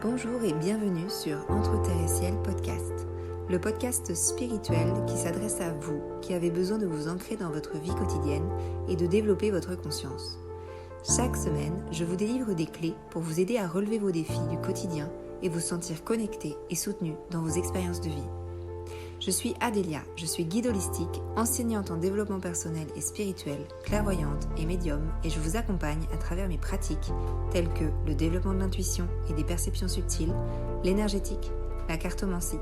Bonjour et bienvenue sur Entre Terre et Ciel podcast, le podcast spirituel qui s'adresse à vous qui avez besoin de vous ancrer dans votre vie quotidienne et de développer votre conscience. Chaque semaine, je vous délivre des clés pour vous aider à relever vos défis du quotidien et vous sentir connecté et soutenu dans vos expériences de vie. Je suis Adélia, je suis guide holistique, enseignante en développement personnel et spirituel, clairvoyante et médium, et je vous accompagne à travers mes pratiques telles que le développement de l'intuition et des perceptions subtiles, l'énergétique, la cartomancie,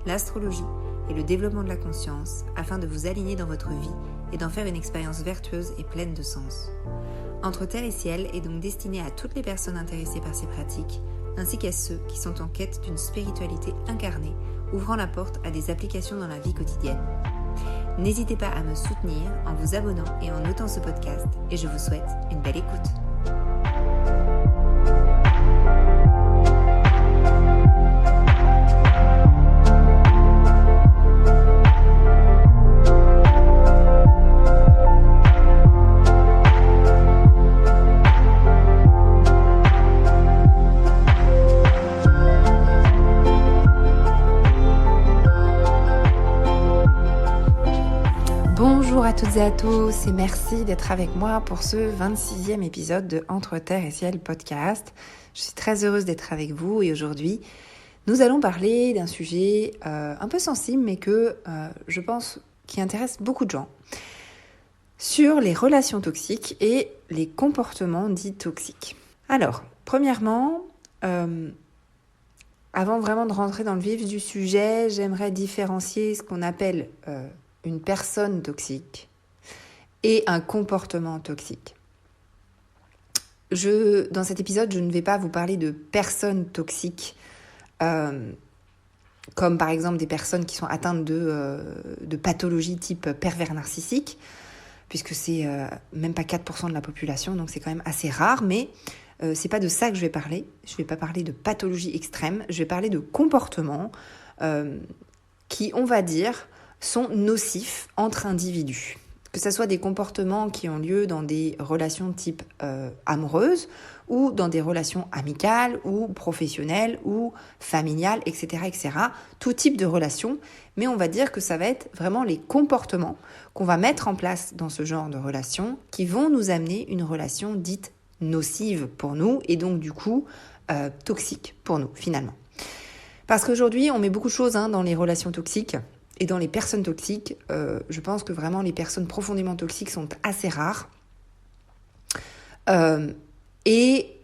l'astrologie et le développement de la conscience afin de vous aligner dans votre vie et d'en faire une expérience vertueuse et pleine de sens. Entre Terre et Ciel est donc destiné à toutes les personnes intéressées par ces pratiques, ainsi qu'à ceux qui sont en quête d'une spiritualité incarnée, ouvrant la porte à des applications dans la vie quotidienne. N'hésitez pas à me soutenir en vous abonnant et en notant ce podcast, et je vous souhaite une belle écoute. Bonjour à toutes et à tous et merci d'être avec moi pour ce 26e épisode de Entre Terre et Ciel podcast. Je suis très heureuse d'être avec vous et aujourd'hui nous allons parler d'un sujet un peu sensible mais que je pense qui intéresse beaucoup de gens sur les relations toxiques et les comportements dits toxiques. Alors, premièrement, avant vraiment de rentrer dans le vif du sujet, j'aimerais différencier ce qu'on appelle une personne toxique et un comportement toxique. Dans cet épisode, je ne vais pas vous parler de personnes toxiques comme par exemple des personnes qui sont atteintes de pathologies type pervers narcissique, puisque c'est même pas 4% de la population, donc c'est quand même assez rare, mais c'est pas de ça que je vais parler. Je vais pas parler de pathologie extrême, je vais parler de comportements qui, on va dire, sont nocifs entre individus. Que ce soit des comportements qui ont lieu dans des relations type amoureuses ou dans des relations amicales ou professionnelles ou familiales, etc., etc. Tout type de relations, mais on va dire que ça va être vraiment les comportements qu'on va mettre en place dans ce genre de relations qui vont nous amener une relation dite nocive pour nous et donc du coup toxique pour nous finalement. Parce qu'aujourd'hui, on met beaucoup de choses dans les relations toxiques. Et dans les personnes toxiques, je pense que vraiment les personnes profondément toxiques sont assez rares. Et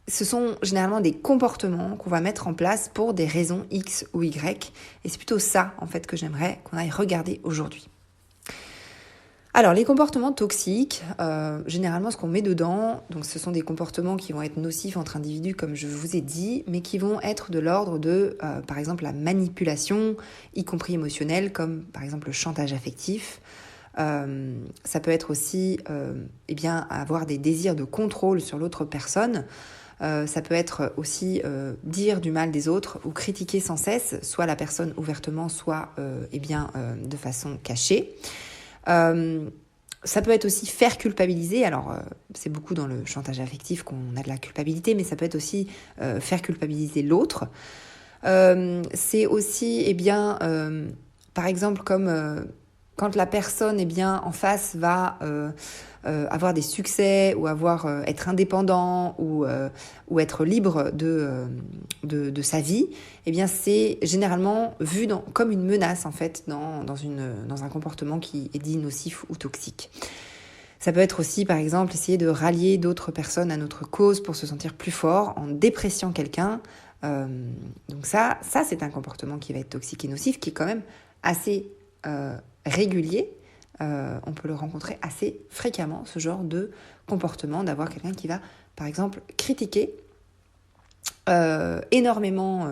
ce sont généralement des comportements qu'on va mettre en place pour des raisons X ou Y. Et c'est plutôt ça, en fait, que j'aimerais qu'on aille regarder aujourd'hui. Alors, les comportements toxiques, généralement, ce qu'on met dedans, donc ce sont des comportements qui vont être nocifs entre individus, comme je vous ai dit, mais qui vont être de l'ordre de, par exemple, la manipulation, y compris émotionnelle, comme par exemple le chantage affectif. Ça peut être aussi, avoir des désirs de contrôle sur l'autre personne. Ça peut être aussi dire du mal des autres ou critiquer sans cesse, soit la personne ouvertement, soit de façon cachée. Ça peut être aussi faire culpabiliser, alors c'est beaucoup dans le chantage affectif qu'on a de la culpabilité, mais ça peut être aussi faire culpabiliser l'autre. C'est aussi, par exemple, comme quand la personne en face va avoir des succès ou être indépendant ou être libre de sa vie, c'est généralement vu comme une menace en fait dans un comportement qui est dit nocif ou toxique. Ça peut être aussi par exemple essayer de rallier d'autres personnes à notre cause pour se sentir plus fort en dépréciant quelqu'un. Donc ça c'est un comportement qui va être toxique et nocif qui est quand même assez régulier. On peut le rencontrer assez fréquemment, ce genre de comportement, d'avoir quelqu'un qui va, par exemple, critiquer énormément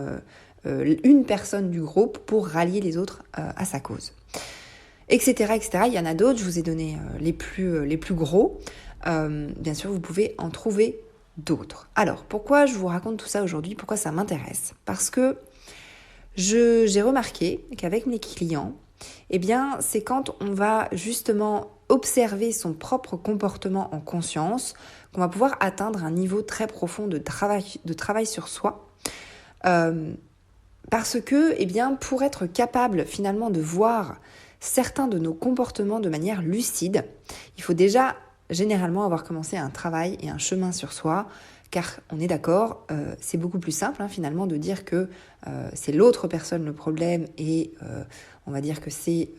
une personne du groupe pour rallier les autres à sa cause, etc., etc. Il y en a d'autres, je vous ai donné les plus gros. Bien sûr, vous pouvez en trouver d'autres. Alors, pourquoi je vous raconte tout ça aujourd'hui ? Pourquoi ça m'intéresse ? Parce que j'ai remarqué qu'avec mes clients, eh bien, c'est quand on va justement observer son propre comportement en conscience qu'on va pouvoir atteindre un niveau très profond de travail sur soi. Parce que, eh bien, pour être capable finalement de voir certains de nos comportements de manière lucide, il faut déjà généralement avoir commencé un travail et un chemin sur soi, car on est d'accord, c'est beaucoup plus simple finalement de dire que c'est l'autre personne le problème et on va dire que c'est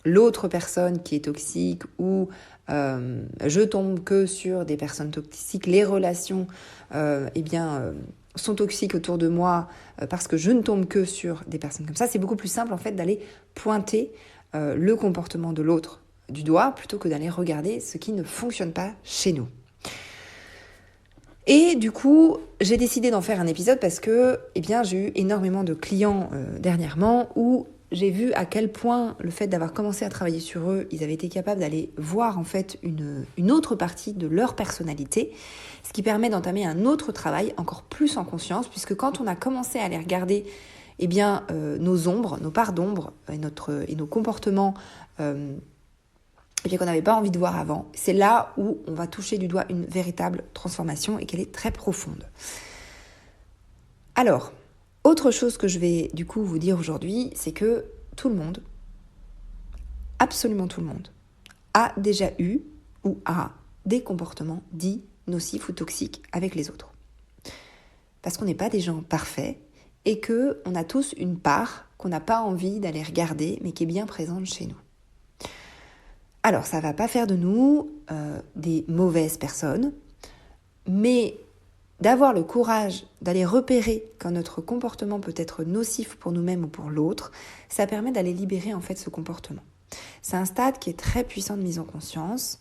l'autre personne qui est toxique ou je tombe que sur des personnes toxiques, les relations sont toxiques autour de moi parce que je ne tombe que sur des personnes comme ça. C'est beaucoup plus simple en fait d'aller pointer le comportement de l'autre du doigt plutôt que d'aller regarder ce qui ne fonctionne pas chez nous. Et du coup, j'ai décidé d'en faire un épisode parce que j'ai eu énormément de clients dernièrement où j'ai vu à quel point le fait d'avoir commencé à travailler sur eux, ils avaient été capables d'aller voir en fait une autre partie de leur personnalité, ce qui permet d'entamer un autre travail encore plus en conscience, puisque quand on a commencé à aller regarder nos ombres, nos parts d'ombre et nos comportements qu'on n'avait pas envie de voir avant, c'est là où on va toucher du doigt une véritable transformation et qu'elle est très profonde. Alors, autre chose que je vais du coup vous dire aujourd'hui, c'est que tout le monde, absolument tout le monde, a déjà eu ou a des comportements dits nocifs ou toxiques avec les autres. Parce qu'on n'est pas des gens parfaits et qu'on a tous une part qu'on n'a pas envie d'aller regarder mais qui est bien présente chez nous. Alors, ça ne va pas faire de nous des mauvaises personnes, mais d'avoir le courage d'aller repérer quand notre comportement peut être nocif pour nous-mêmes ou pour l'autre, ça permet d'aller libérer en fait ce comportement. C'est un stade qui est très puissant de mise en conscience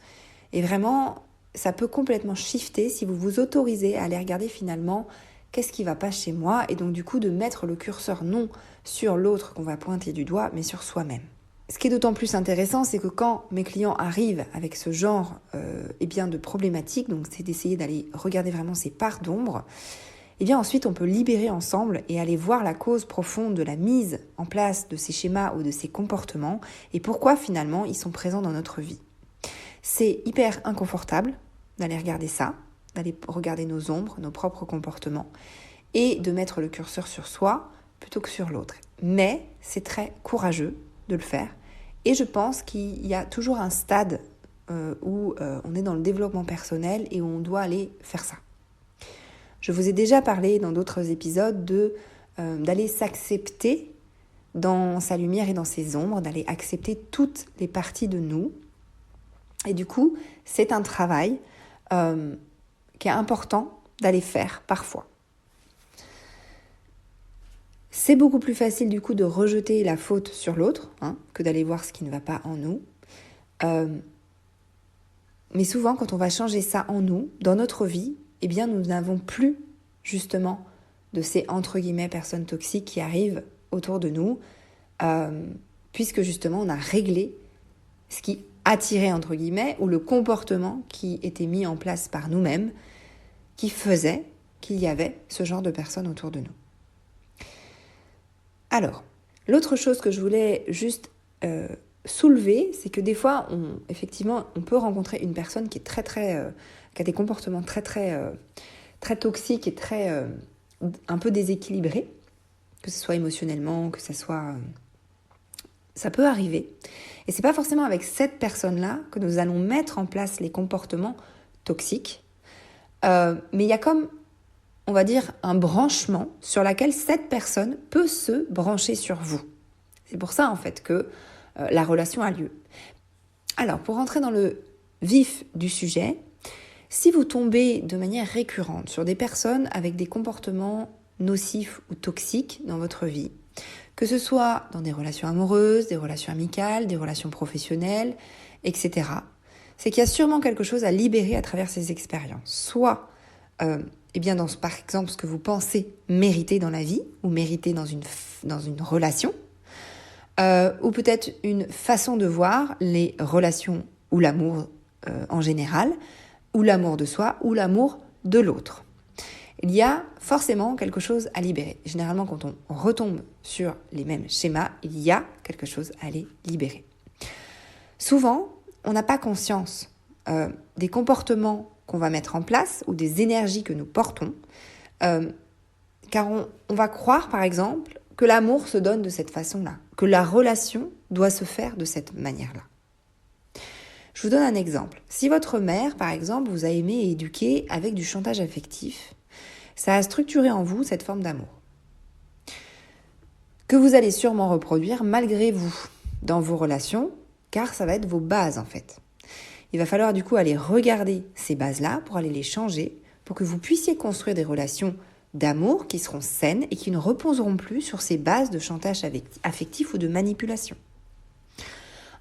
et vraiment, ça peut complètement shifter si vous vous autorisez à aller regarder finalement qu'est-ce qui ne va pas chez moi et donc du coup de mettre le curseur non sur l'autre qu'on va pointer du doigt, mais sur soi-même. Ce qui est d'autant plus intéressant, c'est que quand mes clients arrivent avec ce genre de problématiques, donc c'est d'essayer d'aller regarder vraiment ces parts d'ombre, ensuite on peut libérer ensemble et aller voir la cause profonde de la mise en place de ces schémas ou de ces comportements et pourquoi finalement ils sont présents dans notre vie. C'est hyper inconfortable d'aller regarder ça, d'aller regarder nos ombres, nos propres comportements et de mettre le curseur sur soi plutôt que sur l'autre. Mais c'est très courageux de le faire. Et je pense qu'il y a toujours un stade où on est dans le développement personnel et où on doit aller faire ça. Je vous ai déjà parlé dans d'autres épisodes d'aller s'accepter dans sa lumière et dans ses ombres, d'aller accepter toutes les parties de nous. Et du coup, c'est un travail qui est important d'aller faire parfois. C'est beaucoup plus facile du coup de rejeter la faute sur l'autre que d'aller voir ce qui ne va pas en nous. Mais souvent, quand on va changer ça en nous, dans notre vie, nous n'avons plus justement de ces entre guillemets personnes toxiques qui arrivent autour de nous, puisque justement on a réglé ce qui attirait entre guillemets ou le comportement qui était mis en place par nous-mêmes, qui faisait qu'il y avait ce genre de personnes autour de nous. Alors, l'autre chose que je voulais juste soulever, c'est que des fois, on peut rencontrer une personne qui est qui a des comportements très toxiques et un peu déséquilibrés, que ce soit émotionnellement, que ce soit... ça peut arriver. Et c'est pas forcément avec cette personne-là que nous allons mettre en place les comportements toxiques, mais il y a comme... on va dire, un branchement sur lequel cette personne peut se brancher sur vous. C'est pour ça, en fait, que la relation a lieu. Alors, pour rentrer dans le vif du sujet, si vous tombez de manière récurrente sur des personnes avec des comportements nocifs ou toxiques dans votre vie, que ce soit dans des relations amoureuses, des relations amicales, des relations professionnelles, etc., c'est qu'il y a sûrement quelque chose à libérer à travers ces expériences. Soit... par exemple, ce que vous pensez mériter dans la vie ou mériter dans une relation, ou peut-être une façon de voir les relations ou l'amour en général, ou l'amour de soi ou l'amour de l'autre. il y a forcément quelque chose à libérer. Généralement, quand on retombe sur les mêmes schémas, il y a quelque chose à les libérer. Souvent, on n'a pas conscience des comportements qu'on va mettre en place ou des énergies que nous portons, car on va croire, par exemple, que l'amour se donne de cette façon-là, que la relation doit se faire de cette manière-là. Je vous donne un exemple. Si votre mère, par exemple, vous a aimé et éduqué avec du chantage affectif, ça a structuré en vous cette forme d'amour, que vous allez sûrement reproduire malgré vous dans vos relations, car ça va être vos bases en fait. Il va falloir du coup aller regarder ces bases-là pour aller les changer, pour que vous puissiez construire des relations d'amour qui seront saines et qui ne reposeront plus sur ces bases de chantage affectif ou de manipulation.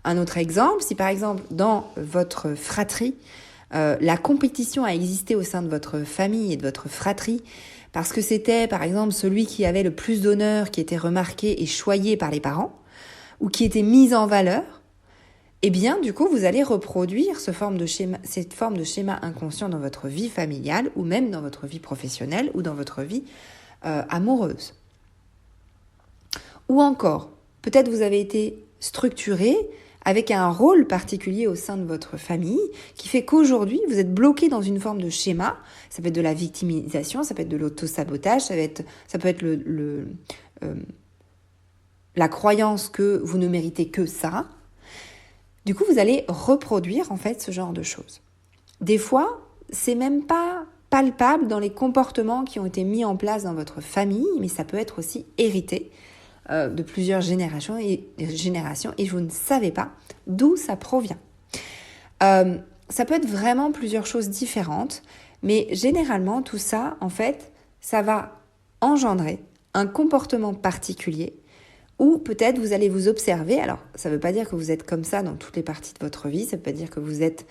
Un autre exemple, si par exemple dans votre fratrie, la compétition a existé au sein de votre famille et de votre fratrie, parce que c'était par exemple celui qui avait le plus d'honneur, qui était remarqué et choyé par les parents, ou qui était mis en valeur, eh bien, du coup, vous allez reproduire cette forme de schéma inconscient dans votre vie familiale ou même dans votre vie professionnelle ou dans votre vie amoureuse. Ou encore, peut-être vous avez été structuré avec un rôle particulier au sein de votre famille qui fait qu'aujourd'hui, vous êtes bloqué dans une forme de schéma. Ça peut être de la victimisation, ça peut être de l'auto-sabotage, ça peut être la croyance que vous ne méritez que ça. Du coup, vous allez reproduire en fait ce genre de choses. Des fois, c'est même pas palpable dans les comportements qui ont été mis en place dans votre famille, mais ça peut être aussi hérité de plusieurs générations et vous ne savez pas d'où ça provient. Ça peut être vraiment plusieurs choses différentes, mais généralement tout ça, en fait, ça va engendrer un comportement particulier ou peut-être vous allez vous observer. Alors, ça ne veut pas dire que vous êtes comme ça dans toutes les parties de votre vie, ça ne veut pas dire que vous êtes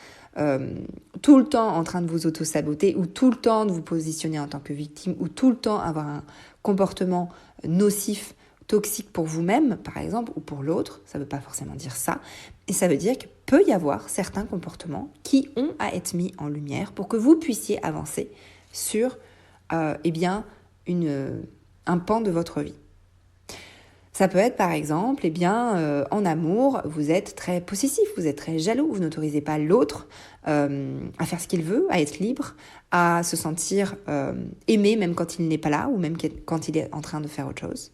tout le temps en train de vous auto-saboter ou tout le temps de vous positionner en tant que victime ou tout le temps avoir un comportement nocif, toxique pour vous-même, par exemple, ou pour l'autre. Ça ne veut pas forcément dire ça. Et ça veut dire qu'il peut y avoir certains comportements qui ont à être mis en lumière pour que vous puissiez avancer sur un pan de votre vie. Ça peut être par exemple, en amour, vous êtes très possessif, vous êtes très jaloux, vous n'autorisez pas l'autre à faire ce qu'il veut, à être libre, à se sentir aimé même quand il n'est pas là ou même quand il est en train de faire autre chose.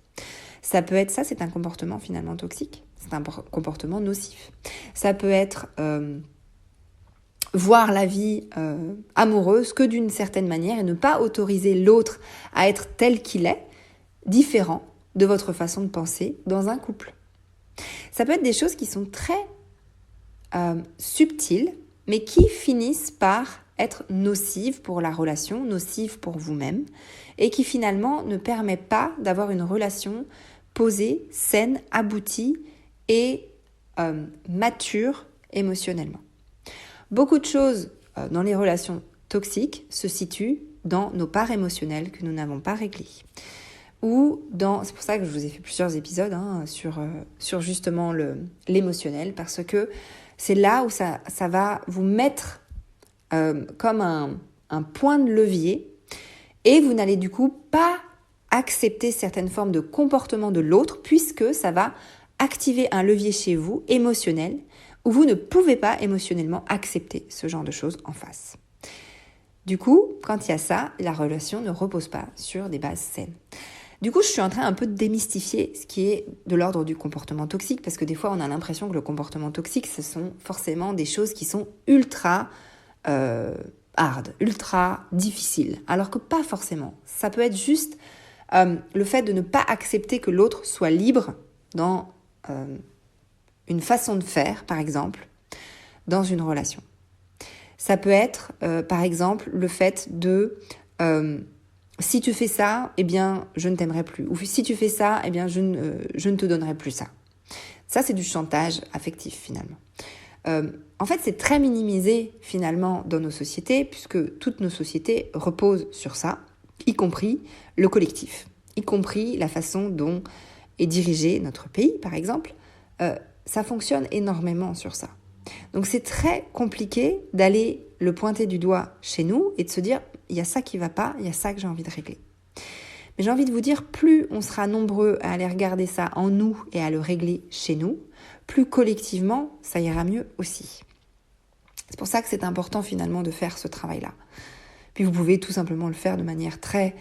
Ça peut être ça, c'est un comportement finalement toxique, c'est un comportement nocif. Ça peut être voir la vie amoureuse que d'une certaine manière et ne pas autoriser l'autre à être tel qu'il est, différent de votre façon de penser dans un couple. Ça peut être des choses qui sont très subtiles, mais qui finissent par être nocives pour la relation, nocives pour vous-même, et qui finalement ne permettent pas d'avoir une relation posée, saine, aboutie et mature émotionnellement. Beaucoup de choses dans les relations toxiques se situent dans nos parts émotionnelles que nous n'avons pas réglées. C'est pour ça que je vous ai fait plusieurs épisodes sur justement l'émotionnel, parce que c'est là où ça va vous mettre comme un point de levier et vous n'allez du coup pas accepter certaines formes de comportement de l'autre puisque ça va activer un levier chez vous émotionnel où vous ne pouvez pas émotionnellement accepter ce genre de choses en face. Du coup, quand il y a ça, la relation ne repose pas sur des bases saines. Du coup, je suis en train un peu de démystifier ce qui est de l'ordre du comportement toxique, parce que des fois, on a l'impression que le comportement toxique, ce sont forcément des choses qui sont ultra hard, ultra difficiles, alors que pas forcément. Ça peut être juste le fait de ne pas accepter que l'autre soit libre dans une façon de faire, par exemple, dans une relation. Ça peut être, par exemple, le fait de si tu fais ça, eh bien, je ne t'aimerai plus. Ou si tu fais ça, eh bien, je ne te donnerai plus ça. Ça, c'est du chantage affectif, finalement. En fait, c'est très minimisé, finalement, dans nos sociétés, puisque toutes nos sociétés reposent sur ça, y compris le collectif, y compris la façon dont est dirigé notre pays, par exemple. Ça fonctionne énormément sur ça. Donc, c'est très compliqué d'aller le pointer du doigt chez nous et de se dire « il y a ça qui ne va pas, il y a ça que j'ai envie de régler ». Mais j'ai envie de vous dire, plus on sera nombreux à aller regarder ça en nous et à le régler chez nous, plus collectivement, ça ira mieux aussi. C'est pour ça que c'est important finalement de faire ce travail-là. Puis vous pouvez tout simplement le faire de manière très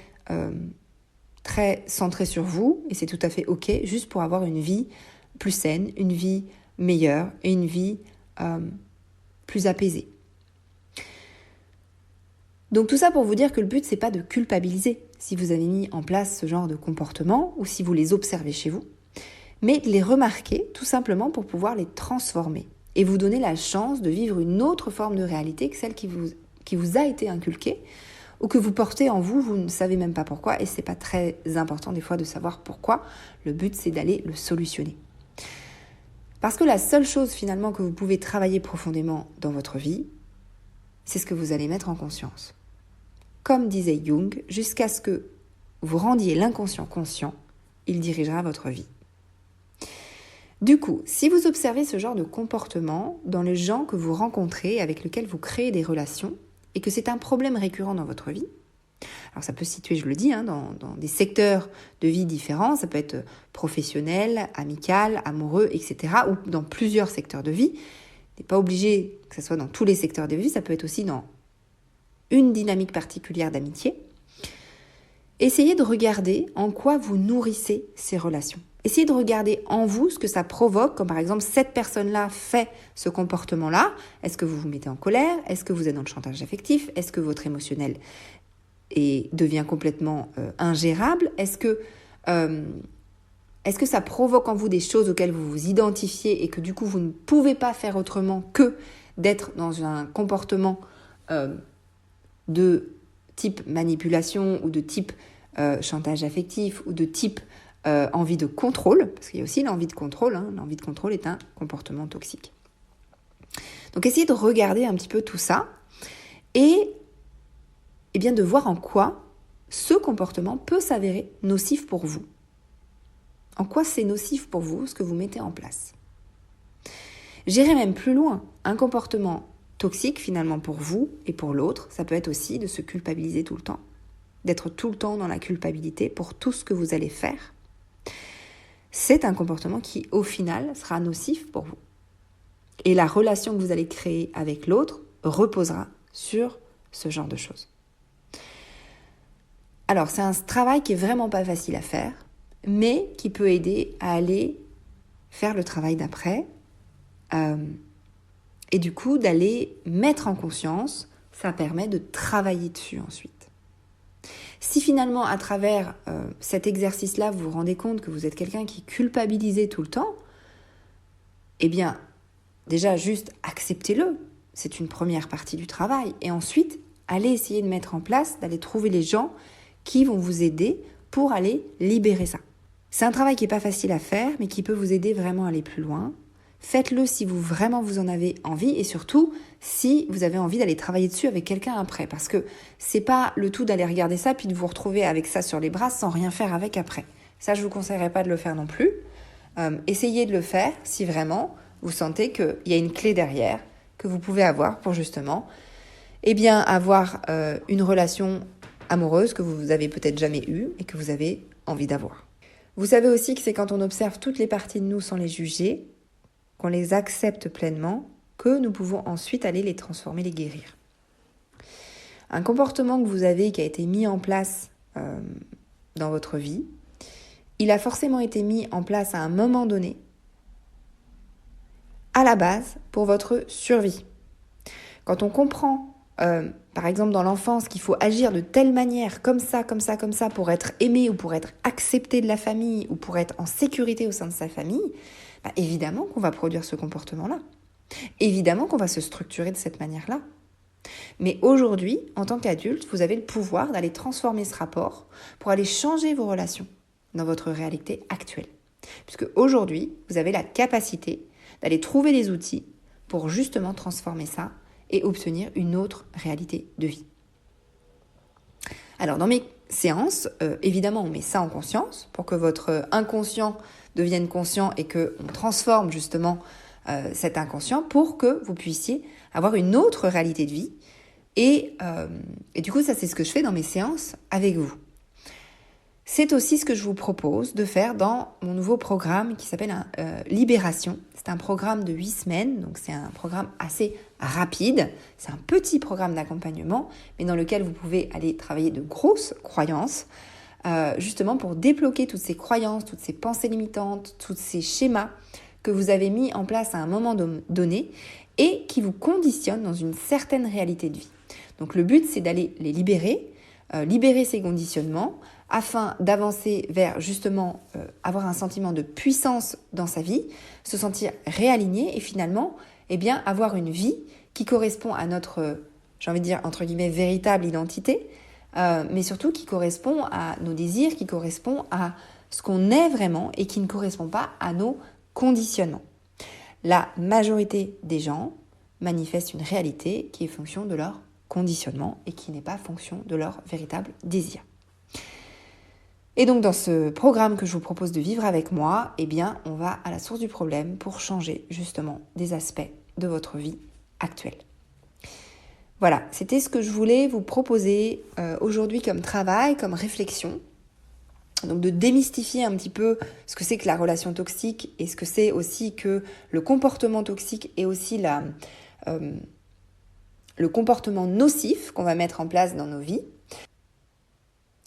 centrée sur vous, et c'est tout à fait ok, juste pour avoir une vie plus saine, une vie meilleure et une vie plus apaisée. Donc tout ça pour vous dire que le but, c'est pas de culpabiliser si vous avez mis en place ce genre de comportement ou si vous les observez chez vous, mais de les remarquer tout simplement pour pouvoir les transformer et vous donner la chance de vivre une autre forme de réalité que celle qui vous a été inculquée ou que vous portez en vous, vous ne savez même pas pourquoi et c'est pas très important des fois de savoir pourquoi. Le but, c'est d'aller le solutionner. Parce que la seule chose finalement que vous pouvez travailler profondément dans votre vie, c'est ce que vous allez mettre en conscience. Comme disait Jung, jusqu'à ce que vous rendiez l'inconscient conscient, il dirigera votre vie. Du coup, si vous observez ce genre de comportement dans les gens que vous rencontrez, avec lesquels vous créez des relations, et que c'est un problème récurrent dans votre vie, alors ça peut se situer, je le dis, dans des secteurs de vie différents, ça peut être professionnel, amical, amoureux, etc., ou dans plusieurs secteurs de vie. Vous n'êtes pas obligé que ce soit dans tous les secteurs de vie, ça peut être aussi dans une dynamique particulière d'amitié. Essayez de regarder en quoi vous nourrissez ces relations. Essayez de regarder en vous ce que ça provoque, comme par exemple cette personne-là fait ce comportement-là. Est-ce que vous vous mettez en colère? Est-ce que vous êtes dans le chantage affectif? Est-ce que votre émotionnel devient complètement ingérable? Est-ce que ça provoque en vous des choses auxquelles vous vous identifiez et que du coup vous ne pouvez pas faire autrement que d'être dans un comportement de type manipulation ou de type chantage affectif ou de type envie de contrôle, parce qu'il y a aussi l'envie de contrôle, l'envie de contrôle est un comportement toxique. Donc essayez de regarder un petit peu tout ça et bien de voir en quoi ce comportement peut s'avérer nocif pour vous. En quoi c'est nocif pour vous, ce que vous mettez en place. J'irai même plus loin. Un comportement toxique finalement pour vous et pour l'autre, ça peut être aussi de se culpabiliser tout le temps, d'être tout le temps dans la culpabilité pour tout ce que vous allez faire. C'est un comportement qui, au final, sera nocif pour vous. Et la relation que vous allez créer avec l'autre reposera sur ce genre de choses. Alors, c'est un travail qui est vraiment pas facile à faire, mais qui peut aider à aller faire le travail d'après. Et du coup, d'aller mettre en conscience, ça permet de travailler dessus ensuite. Si finalement, à travers cet exercice-là, vous vous rendez compte que vous êtes quelqu'un qui culpabilisait tout le temps, eh bien, déjà, juste acceptez-le. C'est une première partie du travail. Et ensuite, allez essayer de mettre en place, d'aller trouver les gens qui vont vous aider pour aller libérer ça. C'est un travail qui n'est pas facile à faire, mais qui peut vous aider vraiment à aller plus loin. Faites-le si vous en avez envie et surtout si vous avez envie d'aller travailler dessus avec quelqu'un après. Parce que c'est pas le tout d'aller regarder ça puis de vous retrouver avec ça sur les bras sans rien faire avec après. Ça, je vous conseillerais pas de le faire non plus. Essayez de le faire si vraiment vous sentez qu'il y a une clé derrière que vous pouvez avoir pour justement avoir une relation amoureuse que vous avez peut-être jamais eue et que vous avez envie d'avoir. Vous savez aussi que c'est quand on observe toutes les parties de nous sans les juger, qu'on les accepte pleinement, que nous pouvons ensuite aller les transformer, les guérir. Un comportement que vous avez qui a été mis en place dans votre vie, il a forcément été mis en place à un moment donné, à la base, pour votre survie. Quand on comprend, par exemple dans l'enfance, qu'il faut agir de telle manière, comme ça, pour être aimé ou pour être accepté de la famille ou pour être en sécurité au sein de sa famille, évidemment qu'on va produire ce comportement-là. Évidemment qu'on va se structurer de cette manière-là. Mais aujourd'hui, en tant qu'adulte, vous avez le pouvoir d'aller transformer ce rapport pour aller changer vos relations dans votre réalité actuelle. Puisque aujourd'hui, vous avez la capacité d'aller trouver les outils pour justement transformer ça et obtenir une autre réalité de vie. Alors, dans mes séances, évidemment, on met ça en conscience pour que votre inconscient devienne conscient et qu'on transforme justement cet inconscient pour que vous puissiez avoir une autre réalité de vie. Et du coup, ça c'est ce que je fais dans mes séances avec vous. C'est aussi ce que je vous propose de faire dans mon nouveau programme qui s'appelle Libération. C'est un programme de 8 semaines, donc c'est un programme assez rapide. C'est un petit programme d'accompagnement, mais dans lequel vous pouvez aller travailler de grosses croyances, justement pour débloquer toutes ces croyances, toutes ces pensées limitantes, tous ces schémas que vous avez mis en place à un moment donné et qui vous conditionnent dans une certaine réalité de vie. Donc le but, c'est d'aller les libérer, libérer ces conditionnements, afin d'avancer vers justement avoir un sentiment de puissance dans sa vie, se sentir réaligné et finalement avoir une vie qui correspond à notre, j'ai envie de dire entre guillemets, véritable identité, mais surtout qui correspond à nos désirs, qui correspond à ce qu'on est vraiment et qui ne correspond pas à nos conditionnements. La majorité des gens manifestent une réalité qui est fonction de leur conditionnement et qui n'est pas fonction de leur véritable désir. Et donc dans ce programme que je vous propose de vivre avec moi, on va à la source du problème pour changer justement des aspects de votre vie actuelle. Voilà, c'était ce que je voulais vous proposer aujourd'hui comme travail, comme réflexion. Donc de démystifier un petit peu ce que c'est que la relation toxique et ce que c'est aussi que le comportement toxique et aussi le comportement nocif qu'on va mettre en place dans nos vies.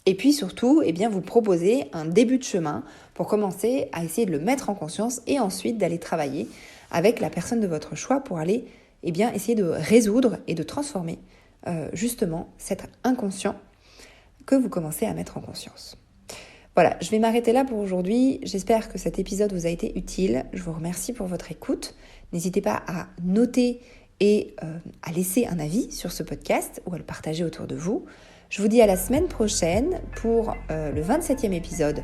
Et puis surtout, vous proposer un début de chemin pour commencer à essayer de le mettre en conscience et ensuite d'aller travailler avec la personne de votre choix pour aller essayer de résoudre et de transformer justement cet inconscient que vous commencez à mettre en conscience. Voilà, je vais m'arrêter là pour aujourd'hui. J'espère que cet épisode vous a été utile. Je vous remercie pour votre écoute. N'hésitez pas à noter et à laisser un avis sur ce podcast ou à le partager autour de vous. Je vous dis à la semaine prochaine pour le 27e épisode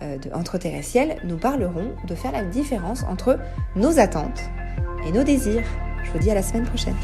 de Entre Terre et Ciel. Nous parlerons de faire la différence entre nos attentes et nos désirs. Je vous dis à la semaine prochaine.